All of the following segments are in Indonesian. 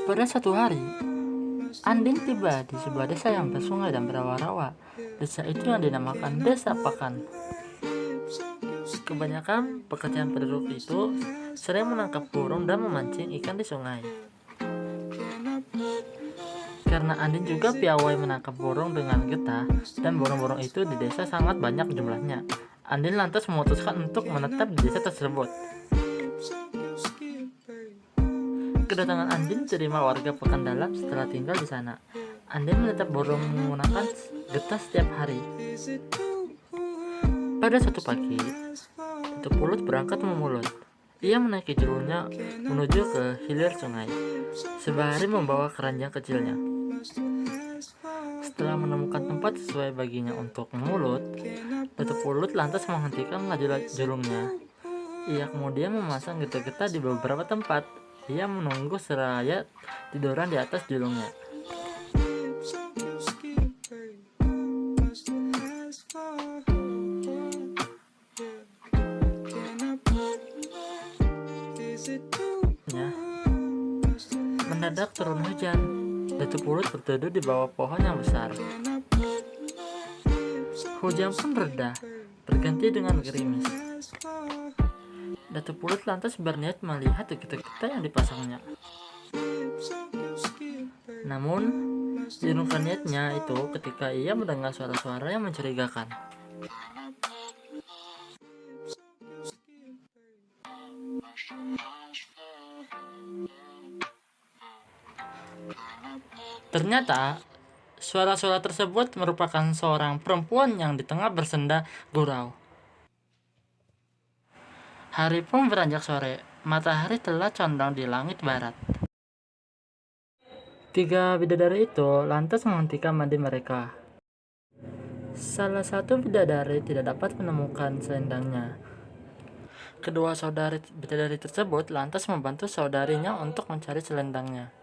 Pada suatu hari, Andin tiba di sebuah desa yang bersungai dan berawa-rawa. Desa itu yang dinamakan Desa Pakan. Kebanyakan pekerjaan penduduk itu sering menangkap burung dan memancing ikan di sungai. Karena Andin juga piawai menangkap burung dengan getah, dan burung-burung itu di desa sangat banyak jumlahnya, Andin lantas memutuskan untuk menetap di desa tersebut. Kedatangan Andin diterima warga Pekandalam setelah tinggal di sana. Andin menetap burung menggunakan getah setiap hari. Pada suatu pagi, Tutup Mulut berangkat memulut. Ia menaiki jurulnya menuju ke hilir sungai, sembari membawa keranjang kecilnya. Setelah menemukan tempat sesuai baginya untuk memulut, Tutup Mulut lantas menghentikan laju jurungnya. Ia kemudian memasang getah-getah di beberapa tempat. Ia menunggu seraya tiduran di atas jurungnya. Mendadak turun hujan. Tutup Mulut berteduh di bawah pohon yang besar. Hujan pun reda, berganti dengan gerimis. Tutup Mulut lantas berniat melihat getah-getah yang dipasangnya. Namun, diurungkan niatnya itu ketika ia mendengar suara-suara yang mencurigakan. Ternyata, suara-suara tersebut merupakan seorang perempuan yang di tengah bersenda gurau. Hari pun beranjak sore, matahari telah condong di langit barat. Tiga bidadari itu lantas menghentikan mandi mereka. Salah satu bidadari tidak dapat menemukan selendangnya. Kedua saudari bidadari tersebut lantas membantu saudarinya untuk mencari selendangnya.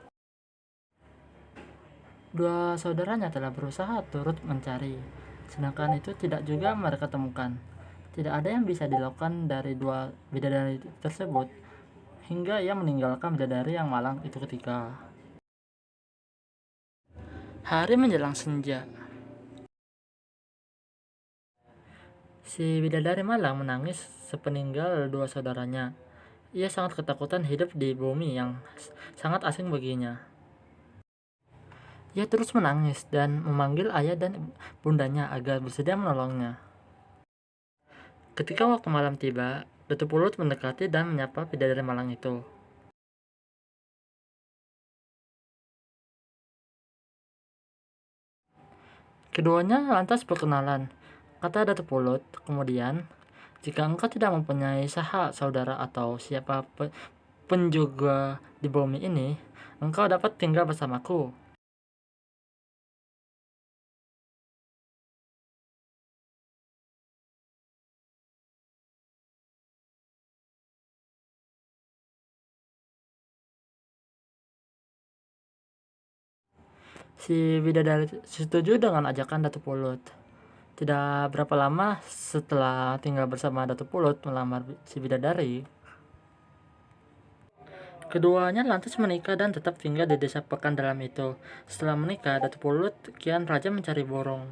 Dua saudaranya telah berusaha turut mencari, sedangkan itu tidak juga mereka temukan. Tidak ada yang bisa dilakukan dari dua bidadari tersebut, hingga ia meninggalkan bidadari yang malang itu ketika hari menjelang senja. Si bidadari malang menangis sepeninggal dua saudaranya. Ia sangat ketakutan hidup di bumi yang sangat asing baginya. Ia terus menangis dan memanggil ayah dan bundanya agar bersedia menolongnya. Ketika waktu malam tiba, Tutup Mulut mendekati dan menyapa bidadari malang itu. Keduanya lantas berkenalan. Kata Tutup Mulut, kemudian, jika engkau tidak mempunyai saudara atau siapa pun juga di bumi ini, engkau dapat tinggal bersamaku. Si bidadari setuju dengan ajakan Tutup Mulut. Tidak berapa lama setelah tinggal bersama Tutup Mulut melamar si bidadari, keduanya lantas menikah dan tetap tinggal di desa Pekandalam itu. Setelah menikah, Tutup Mulut kian rajin mencari burung.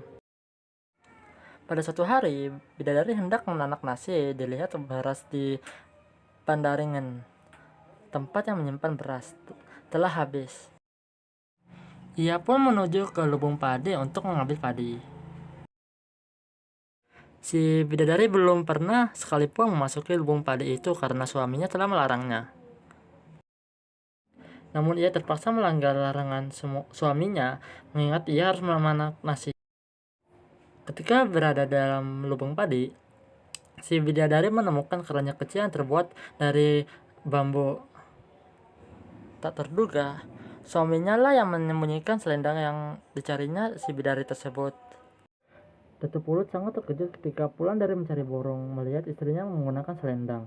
Pada suatu hari, bidadari hendak menanak nasi dilihat beras di Pandaringan, tempat yang menyimpan beras, telah habis. Ia pun menuju ke lubung padi untuk mengambil padi. Si bidadari belum pernah sekalipun memasuki lubung padi itu karena suaminya telah melarangnya. Namun ia terpaksa melanggar larangan suaminya, mengingat ia harus memanak nasi. Ketika berada dalam lubung padi, si bidadari menemukan keranjang kecil yang terbuat dari bambu. Tak terduga, suaminya lah yang menyembunyikan selendang yang dicarinya si bidadari tersebut. Tutup Mulut sangat terkejut ketika pulang dari mencari burung melihat istrinya menggunakan selendang.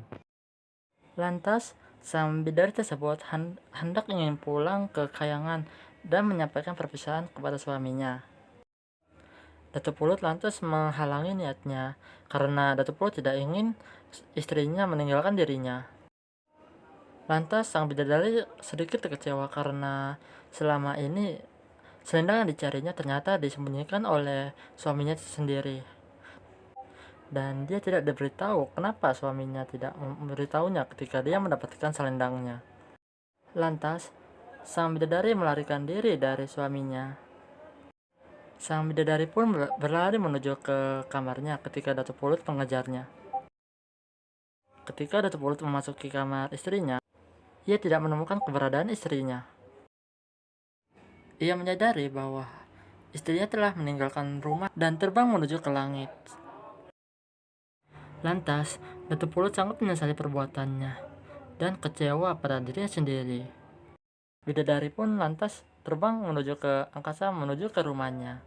Lantas, sang bidadari tersebut hendak ingin pulang ke kayangan dan menyampaikan perpisahan kepada suaminya. Tutup Mulut lantas menghalangi niatnya karena Tutup Mulut tidak ingin istrinya meninggalkan dirinya. Lantas sang bidadari sedikit kecewa karena selama ini selendang yang dicarinya ternyata disembunyikan oleh suaminya sendiri. Dan dia tidak diberitahu kenapa suaminya tidak memberitahunya ketika dia mendapatkan selendangnya. Lantas, sang bidadari melarikan diri dari suaminya. Sang bidadari pun berlari menuju ke kamarnya ketika Datuk Pulut mengejarnya. Ketika Datuk Pulut memasuki kamar istrinya, ia tidak menemukan keberadaan istrinya. Ia menyadari bahwa istrinya telah meninggalkan rumah dan terbang menuju ke langit. Lantas, Datuk Pulut sangat menyesali perbuatannya dan kecewa pada dirinya sendiri. Bidadari pun lantas terbang menuju ke angkasa menuju ke rumahnya.